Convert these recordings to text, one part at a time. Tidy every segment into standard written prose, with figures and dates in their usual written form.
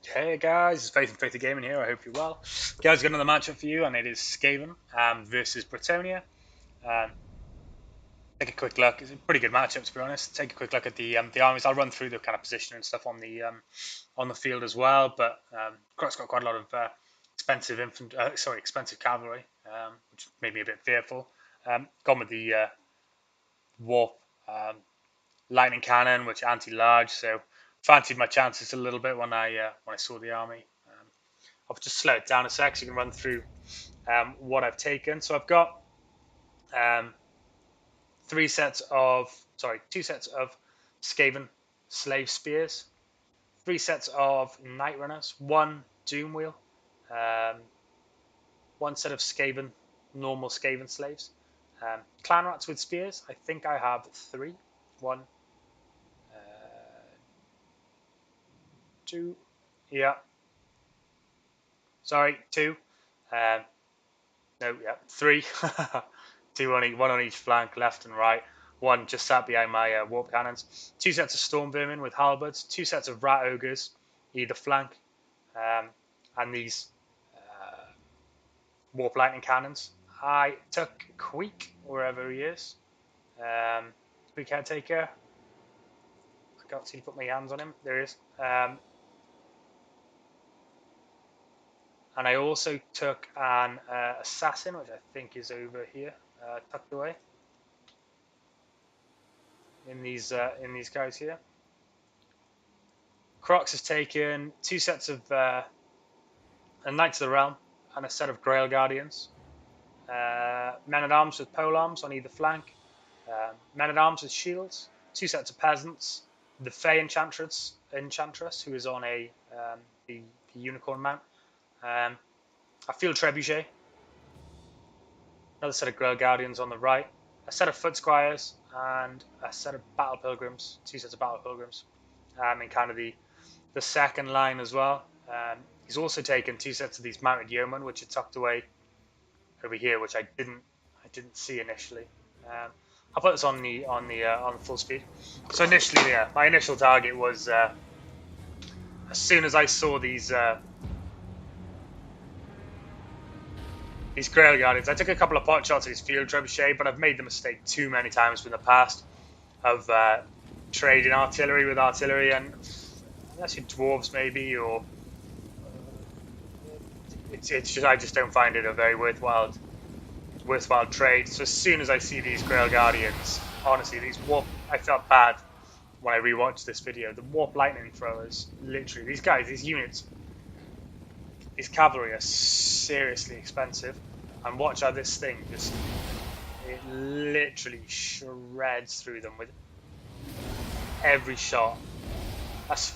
Hey guys, it's Faith and Faith Gaming here. I hope you're well. Guys, got another matchup for you, and it is Skaven versus Bretonnia. Um, take a quick look. It's a pretty good matchup, to be honest. Take a quick look at the armies. I'll run through the kind of position and stuff on the field as well. But Crocs got quite a lot of expensive cavalry, which made me a bit fearful. Gone with the warp lightning cannon, which anti-large, so fancied my chances a little bit when I saw the army. I'll just slow it down a sec so you can run through what I've taken. So I've got um, two sets of Skaven slave spears, 3 sets of night runners, one doom wheel, um, 1 set of normal Skaven slaves, clan rats with spears. I think I have 3. 1, 2, yeah. Sorry, 2. No, yeah, 3. 2 one on each flank, left and right. 1 just sat behind my warp cannons. 2 sets of storm vermin with halberds. 2 sets of rat ogres, either flank, and these warp lightning cannons. I took Queek wherever he is. Queek caretaker. I can't seem to put my hands on him. There he is. And I also took an assassin, which I think is over here, tucked away in these guys here. Crocs has taken 2 sets of a Knights of the Realm and a set of Grail Guardians. Men at Arms with polearms on either flank. Men at Arms with shields. 2 sets of peasants. The Fey Enchantress, who is on the unicorn mount. A field trebuchet, another set of Grail Guardians on the right, a set of foot squires, and a set of battle pilgrims, 2 sets of battle pilgrims, in kind of the second line as well. He's also taken 2 sets of these mounted yeomen, which are tucked away over here, which I didn't see initially. I'll put this on the full speed. So initially, yeah, my initial target was as soon as I saw these Grail Guardians, I took a couple of pot shots at his field trebuchet, but I've made the mistake too many times in the past of trading artillery with artillery, and unless you're dwarves maybe, or it's just I just don't find it a very worthwhile trade. So as soon as I see these Grail Guardians, honestly, I felt bad when I rewatched this video. The warp lightning throwers, literally, these guys, these units, these cavalry are seriously expensive, and watch how this thing it literally shreds through them with every shot. That's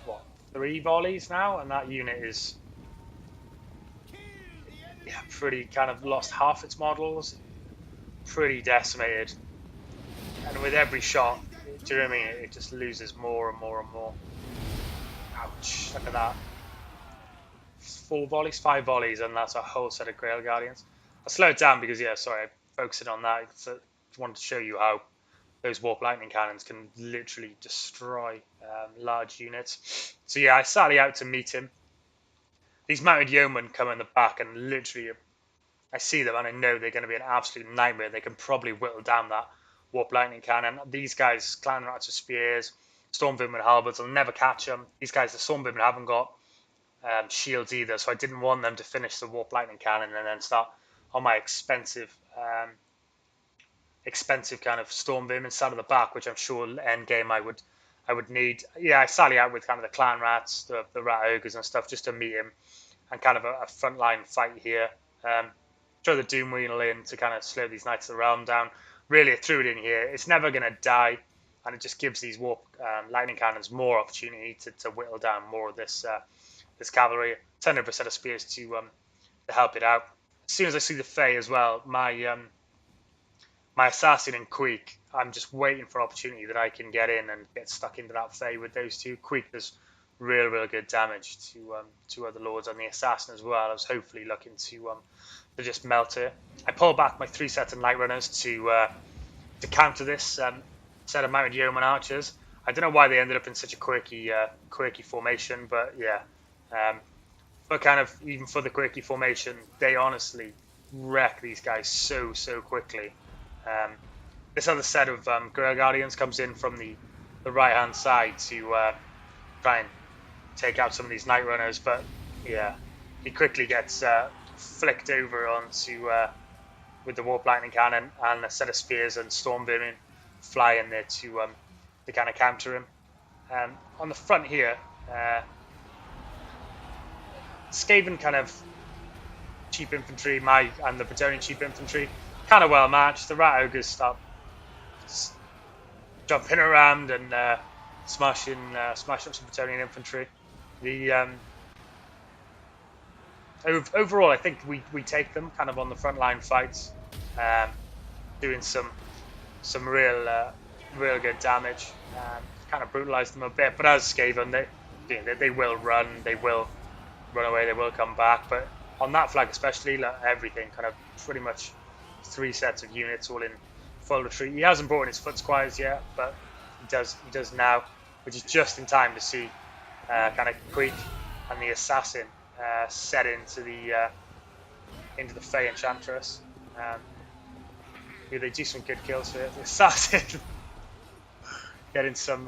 what, 3 volleys now, and that unit is pretty kind of lost half its models, pretty decimated, and with every shot, do you know what I mean, it just loses more and more and more. Ouch, look at that. 5 volleys, and that's a whole set of Grail Guardians. I'll slow it down because, I'm focusing on that. So I wanted to show you how those warp lightning cannons can literally destroy large units. So I sally out to meet him. These mounted yeomen come in the back, and literally I see them and I know they're going to be an absolute nightmare. They can probably whittle down that warp lightning cannon. These guys, clan rats with spears, storm vermin with halberds, I'll never catch them. These guys, the storm vermin, haven't got shields either, so I didn't want them to finish the warp lightning cannon and then start on my expensive kind of storm vermin side of the back, which I'm sure end game I would need. I sally out with kind of the clan rats, the rat ogres and stuff, just to meet him, and kind of a frontline fight here. Throw the doom wheel in to kind of slow these Knights of the Realm down. Really, I threw it in here. It's never going to die, and it just gives these warp lightning cannons more opportunity to whittle down more of this cavalry. Turn over a set of spears to help it out. As soon as I see the Fey as well, my assassin and Queek, I'm just waiting for an opportunity that I can get in and get stuck into that Fey with those two. Queek does real good damage to other lords, and the assassin as well. I was hopefully looking to just melt her. I pull back my 3 sets of light runners to counter this set of mounted yeoman archers. I don't know why they ended up in such a quirky formation, but But kind of even for the quirky formation, they honestly wreck these guys so quickly. This other set of Grail Guardians comes in from the right hand side to try and take out some of these Night Runners, but yeah, he quickly gets flicked over onto with the Warp Lightning Cannon and a set of spears and Storm Vermin fly in there to kind of counter him. On the front here, Skaven kind of cheap infantry, and the Bretonnian cheap infantry, kind of well matched. The Rat Ogres start jumping around and smashing up some Bretonnian infantry. The overall, I think we take them kind of on the front line fights, doing some real good damage. Kind of brutalize them a bit, but as Skaven, they will run, they will run away, they will come back. But on that flag especially, like, everything kind of pretty much 3 sets of units all in full retreat. He hasn't brought in his foot squires yet, but he does now, which is just in time to see kind of Creek and the assassin set into the Fey Enchantress. They do some good kills for it. The assassin getting some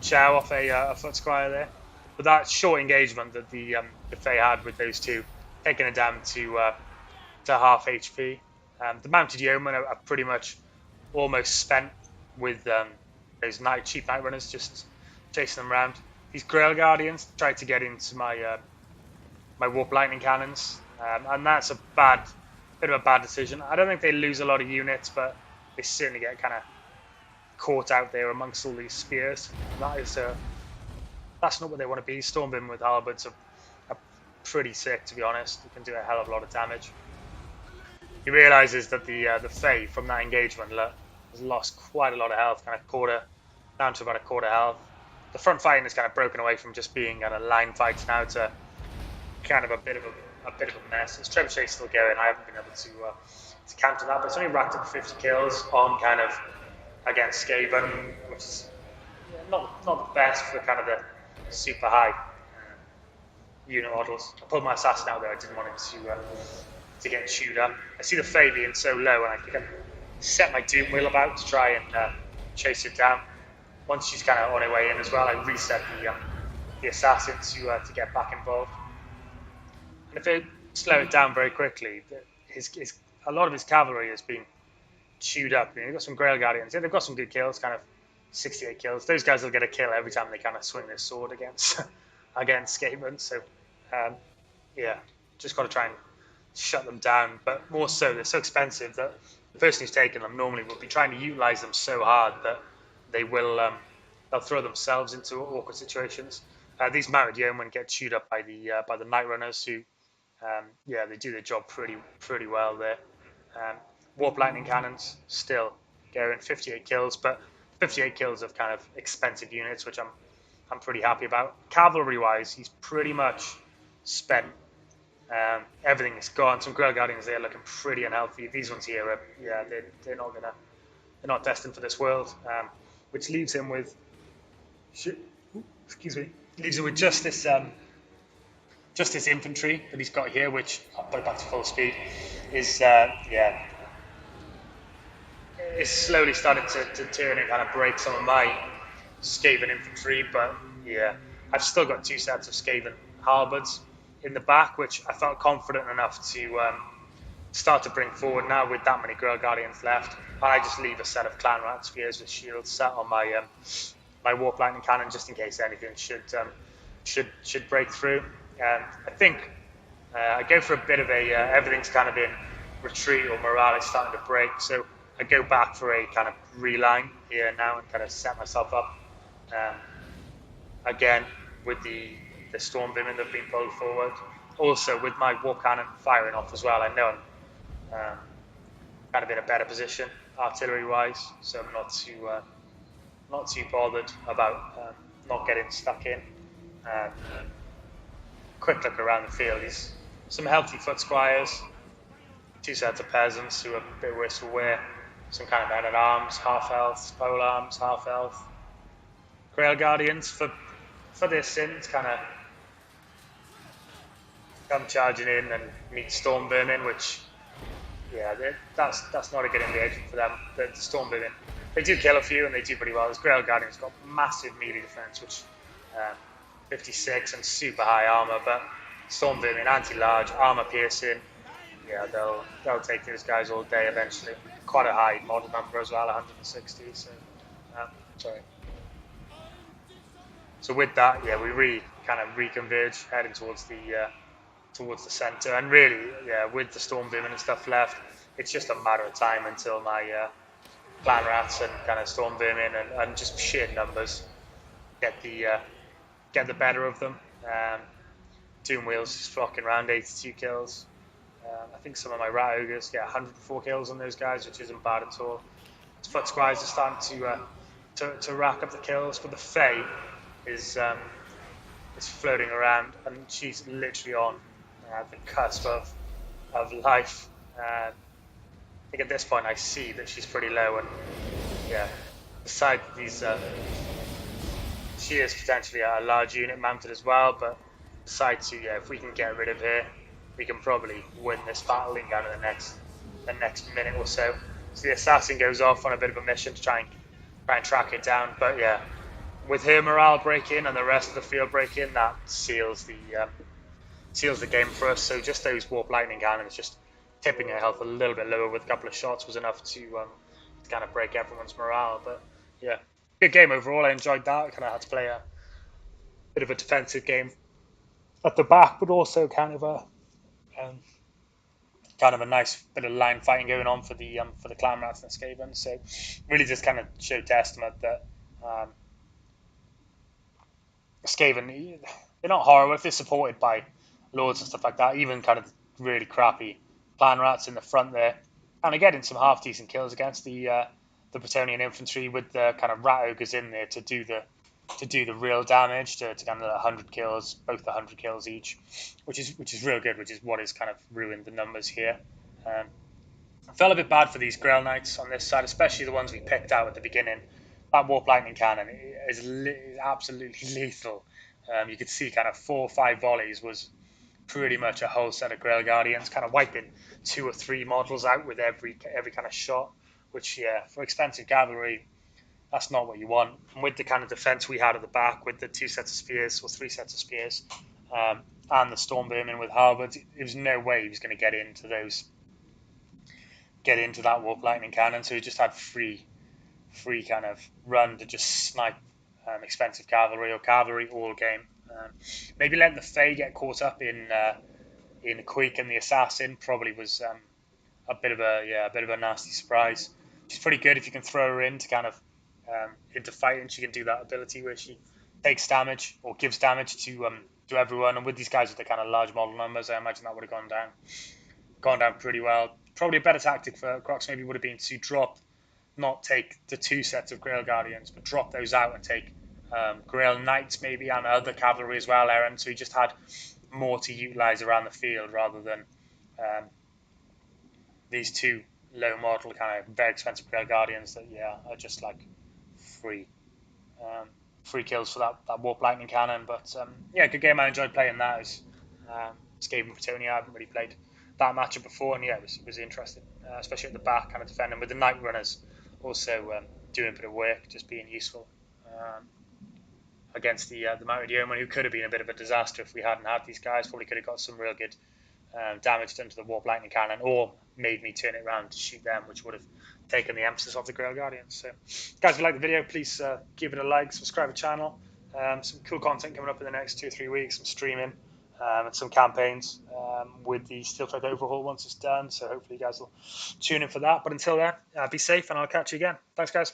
chow off a foot squire there. But that short engagement that the Fey had with those two, taking it down to half HP. The mounted yeomen are pretty much almost spent with those cheap night runners, just chasing them around. These Grail Guardians tried to get into my Warp Lightning Cannons, and that's a bit of a bad decision. I don't think they lose a lot of units, but they certainly get kind of caught out there amongst all these spears. That's not what they want to be. Stormbeam with halberds are pretty sick, to be honest. You can do a hell of a lot of damage. He realizes that the Fey from that engagement has lost quite a lot of health, kind of down to about a quarter health. The front fighting is kind of broken away from just being kind of line fights now to kind of a bit of a mess. His trebuchet still going. I haven't been able to counter that, but it's only racked up 50 kills on kind of against Skaven, which is not the best for kind of the super high unit models. I pulled my assassin out there. I didn't want him to get chewed up. I see the Fey being so low, and I think I set my Doom Wheel about to try and chase it down. Once she's kind of on her way in as well, I reset the assassin to get back involved. And if they slow it down very quickly, a lot of his cavalry has been chewed up. They've got some Grail Guardians. Yeah, they've got some good kills, kind of 68 kills. Those guys will get a kill every time they kind of swing their sword against Skaven. So, just got to try and shut them down. But more so, they're so expensive that the person who's taken them normally will be trying to utilize them so hard that they'll throw themselves into awkward situations. These mounted yeomen get chewed up by the Night Runners, who they do their job pretty well there. Warp Lightning Cannons still going 58 kills, but 58 kills of kind of expensive units, which I'm pretty happy about. Cavalry wise, he's pretty much spent. Everything is gone. Some Grail Guardians there looking pretty unhealthy. These ones here, they're not destined for this world. Which leaves him with, just this infantry that he's got here, which I'll put it back to full speed, is slowly starting to turn and kind of break some of my Skaven infantry. But yeah, I've still got 2 sets of Skaven halberds in the back, which I felt confident enough to start to bring forward now with that many Grail Guardians left. And I just leave a set of Clan Rat Spears with shields set on my my Warp Lightning Cannon, just in case anything should break through. I think I go for a bit of everything's kind of in retreat, or morale is starting to break, so I go back for a kind of reline here now and kind of set myself up again with the Storm Women that have been pulled forward. Also with my Warp Cannon firing off as well, I know I'm kind of in a better position artillery wise, so I'm not too bothered about not getting stuck in. Quick look around the field, is some healthy foot squires, 2 sets of peasants who are a bit worse for wear, some kind of men at arms, half health, pole arms, half health. Grail Guardians for their sins kind of come charging in and meet storm vermin, which yeah, that's not a good engagement for them. The storm vermin, they do kill a few and they do pretty well. This Grail Guardian's got massive melee defense, which 56 and super high armor, but storm vermin, anti-large, armor piercing. Yeah, they'll take those guys all day eventually. Quite a high model number as well, 160. So sorry. So with that, yeah, we kind of reconverge, heading towards the center, and really, yeah, with the storm vermin and stuff left, it's just a matter of time until my clan rats and kind of storm vermin and just sheer numbers get the better of them. Doom Wheels is flocking around, 82 kills. I think some of my rat ogres get 104 kills on those guys, which isn't bad at all. Foot squires are starting to rack up the kills, but the Fae is floating around, and she's literally on the cusp of life. I think at this point I see that she's pretty low, and yeah, besides these, she is potentially a large unit mounted as well. But besides, yeah, if we can get rid of her, we can probably win this battle in kind of the next minute or so. So the assassin goes off on a bit of a mission to try and track it down. But yeah, with her morale breaking and the rest of the field breaking, that seals the game for us. So just those warp lightning cannons, just tipping her health a little bit lower with a couple of shots, was enough to kind of break everyone's morale. But yeah, good game overall. I enjoyed that. I kind of had to play a bit of a defensive game at the back, but also kind of a nice bit of line fighting going on for the clan rats and Skaven. So really just kind of showed testament that Skaven, they're not horrible if they're supported by lords and stuff like that. Even kind of really crappy clan rats in the front there, and getting some half decent kills against the Bretonnian infantry with the kind of rat ogres in there to do the real damage, to kind of 100 kills, both 100 kills each, which is real good, which is what has kind of ruined the numbers here. I felt a bit bad for these Grail Knights on this side, especially the ones we picked out at the beginning. That Warp Lightning Cannon is absolutely lethal. You could see kind of 4 or 5 volleys was pretty much a whole set of Grail Guardians, kind of wiping 2 or 3 models out with every kind of shot, which, yeah, for expensive cavalry, that's not what you want. And with the kind of defense we had at the back, with the 2 sets of spears or 3 sets of spears, and the storm vermin with halberds, there was no way he was going to get into that warp lightning cannon. So he just had free kind of run to just snipe expensive cavalry or cavalry all game. Maybe letting the Fae get caught up in the Quake and the Assassin probably was a bit of a nasty surprise. She's pretty good if you can throw her in to kind of into fighting. She can do that ability where she takes damage or gives damage to everyone. And with these guys with the kind of large model numbers, I imagine that would have gone down pretty well. Probably a better tactic for Crocs maybe would have been to not take the 2 sets of Grail Guardians, but drop those out and take Grail Knights maybe and other cavalry as well, Aaron. So he just had more to utilize around the field rather than these 2 low model kind of very expensive Grail Guardians that are just like free kills for that Warp Lightning Cannon. But good game. I enjoyed playing that. It was Skaven Bretonnia. I haven't really played that matchup before, and it was interesting, especially at the back, kind of defending with the Night Runners, also doing a bit of work, just being useful against the Mounted Yeoman, who could have been a bit of a disaster if we hadn't had these guys. Probably could have got some real good damage done to the Warp Lightning Cannon, or made me turn it around to shoot them, which would have taken the emphasis off the Grail Guardians. So, guys, if you like the video, please give it a like, subscribe to the channel. Some cool content coming up in the next 2 or 3 weeks, some streaming and some campaigns with the Steel Thread overhaul once it's done. So hopefully you guys will tune in for that. But until then, be safe, and I'll catch you again. Thanks, guys.